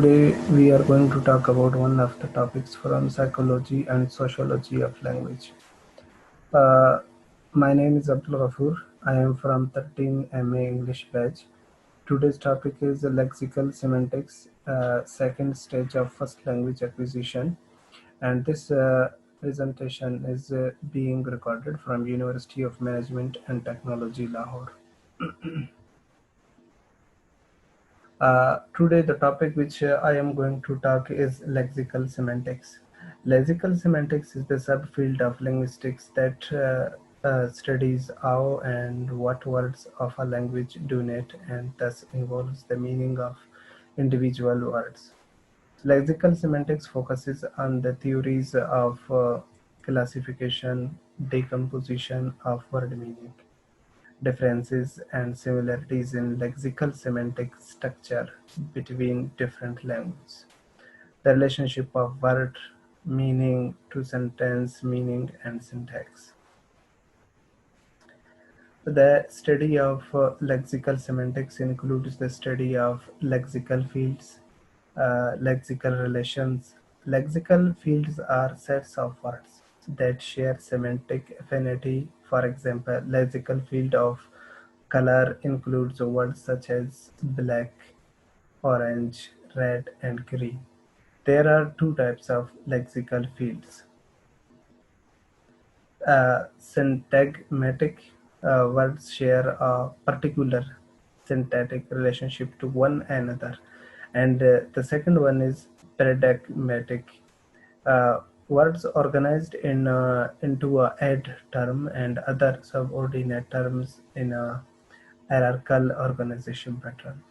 Today we are going to talk about one of the topics from psychology and sociology of language. Uh, my name is Abdul Ghafur. I am from 13 MA English batch. Today's topic is lexical semantics, second stage of first language acquisition. And this presentation is being recorded from University of Management and Technology, Lahore. Today, the topic which I am going to talk is lexical semantics. Lexical semantics is the subfield of linguistics that studies how and what words of a language donate and thus involves the meaning of individual words. Lexical semantics focuses on the theories of classification, decomposition of word meaning, differences and similarities in lexical semantic structure between different languages, the relationship of word meaning to sentence meaning and syntax. The study of lexical semantics includes the study of lexical fields, lexical relations. Lexical fields are sets of words that share semantic affinity. For example, lexical field of color includes words such as black, orange, red, and green. There are two types of lexical fields. Syntagmatic words share a particular syntactic relationship to one another, and the second one is paradigmatic words organized into a head term and other subordinate terms in a hierarchical organization pattern.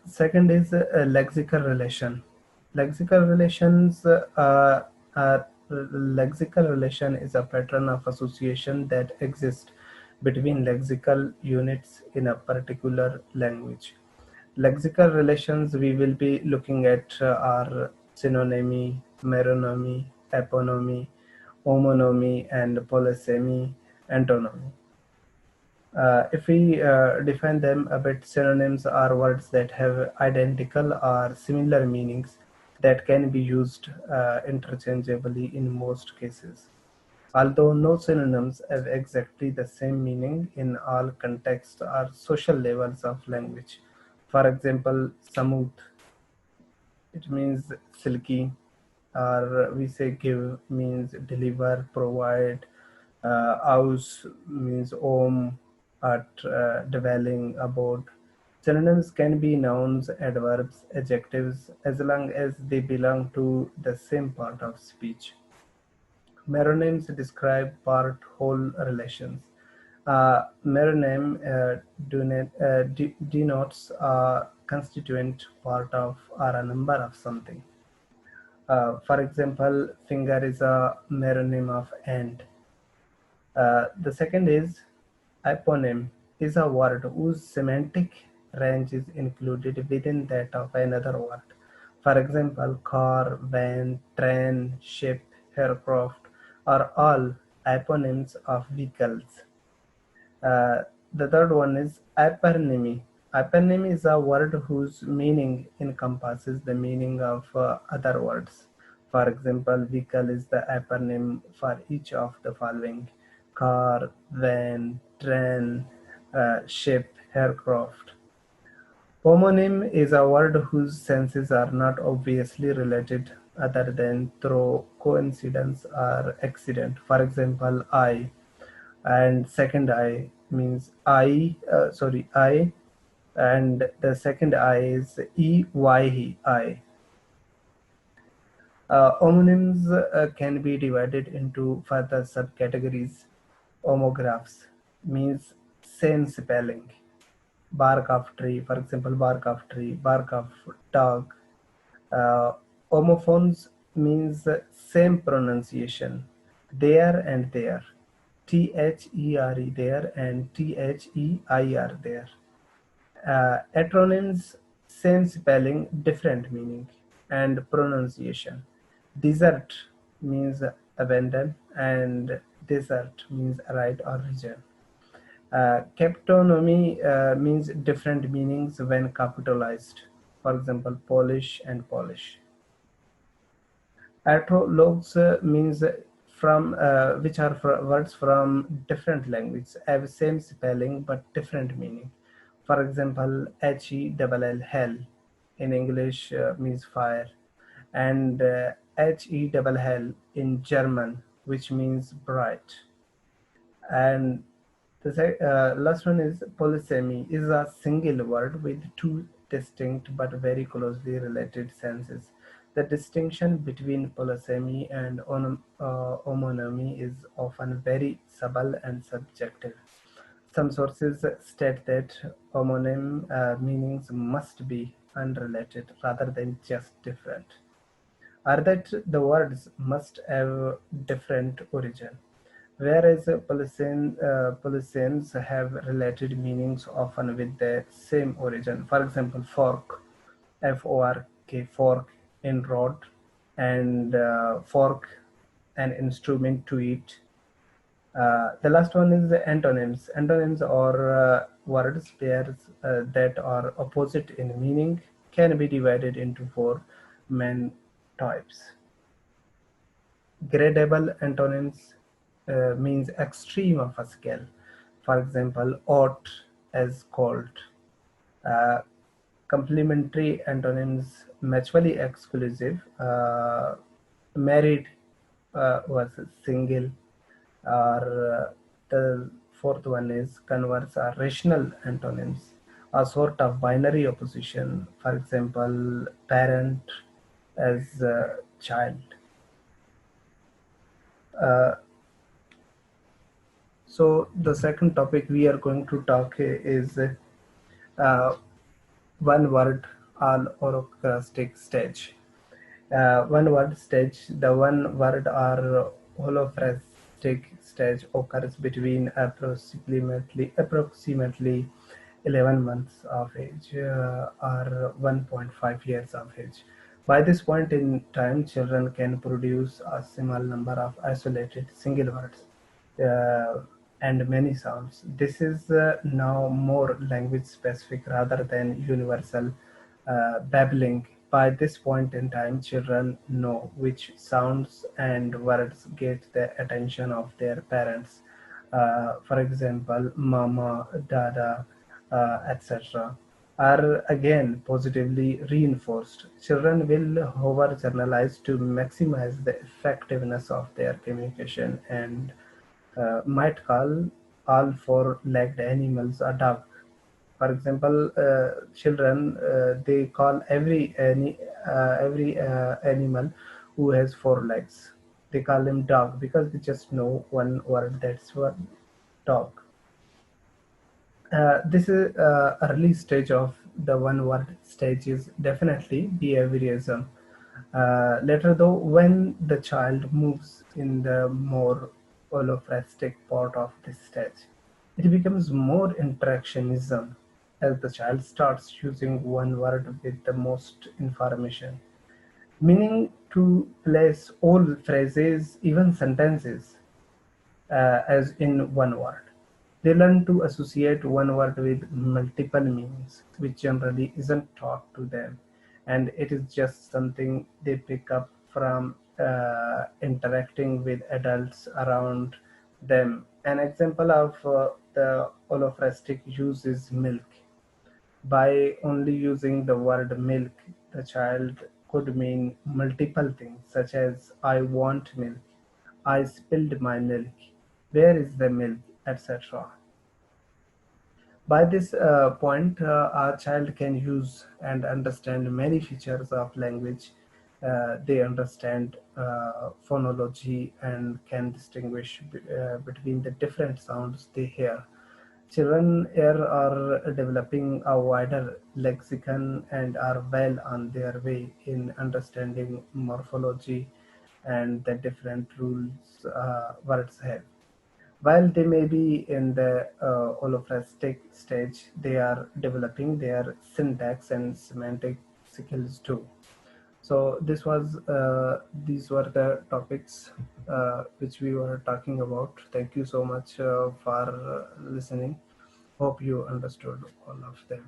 Second is lexical relation. Lexical relations are lexical relation is a pattern of association that exists between lexical units in a particular language. Lexical relations we will be looking at are synonymy, meronymy, eponymy, homonymy, and polysemy, antonymy. If we define them a bit, synonyms are words that have identical or similar meanings that can be used interchangeably in most cases. Although no synonyms have exactly the same meaning in all contexts or social levels of language. For example, smooth, it means silky, or we say give means deliver, provide, house means home, at dwelling, about. Synonyms can be nouns, adverbs, adjectives, as long as they belong to the same part of speech. Meronyms describe part-whole relations. Meronym denotes a constituent part of or a number of something. For example, finger is a meronym of hand. The second is eponym is a word whose semantic range is included within that of another word. For example, car, van, train, ship, aircraft are all eponyms of vehicles. Uh, the third one is hypernymy. Hypernymy is a word whose meaning encompasses the meaning of other words. For example, vehicle is the hypernym for each of the following: car, van, train, ship, aircraft. Homonym is a word whose senses are not obviously related other than through coincidence or accident. For example, I and second I means I, and the second I is EYI. Homonyms can be divided into further subcategories. Homographs means same spelling. Bark of tree, for example, bark of tree, bark of dog. Uh, Homophones means same pronunciation, there and there. THERE there and THEIR there. Heteronyms, same spelling, different meaning and pronunciation. Desert means abandon and desert means right or region. Captonymy means different meanings when capitalized. For example, Polish and Polish. Atrologues means from which are words from different languages have same spelling but different meaning. For example, Hell hell in English means fire, and Hell in German, which means bright. And the last one is polysemy is a single word with two distinct but very closely related senses. The distinction between polysemy and homonymy is often very subtle and subjective. Some sources state that homonym meanings must be unrelated rather than just different, or that the words must have different origin, whereas polysemes have related meanings often with the same origin. For example, fork, Fork, fork in rod, and fork, an instrument to eat. The last one is the antonyms. Antonyms are words pairs that are opposite in meaning, can be divided into four main types. Gradable antonyms means extreme of a scale. For example, ought as called. Uh, Complementary antonyms mutually exclusive. Married versus single. Or the fourth one is converse or rational antonyms, a sort of binary opposition. For example, parent as child. Uh, So the second topic we are going to talk is uh, one word all orographic stage. One word stage, the one word or holophrastic stage occurs between approximately 11 months of age or 1.5 years of age. By this point in time, children can produce a small number of isolated single words uh, and many sounds. This is now more language specific rather than universal babbling. By this point in time, children know which sounds and words get the attention of their parents. For example, mama, dada, etc. are again positively reinforced. Children will however generalize to maximize the effectiveness of their communication and might call all four-legged animals a dog. For example, children they call every animal who has four legs. They call him dog because they just know one word. That's what dog. This is early stage of the one word stage is definitely behaviorism. Later though, when the child moves in the more holophrastic part of this stage, it becomes more interactionism as the child starts using one word with the most information, meaning to place all phrases, even sentences, as in one word. They learn to associate one word with multiple meanings, which generally isn't taught to them, and it is just something they pick up from interacting with adults around them. An example of the holophrastic use is milk. By only using the word milk, the child could mean multiple things, such as I want milk, I spilled my milk, where is the milk, etc. By this point, our child can use and understand many features of language. They understand phonology and can distinguish between the different sounds they hear. Children here are developing a wider lexicon and are well on their way in understanding morphology and the different rules words have. While they may be in the holophrastic stage, they are developing their syntax and semantic skills too. So these were the topics which we were talking about. Thank you so much for listening. Hope you understood all of them.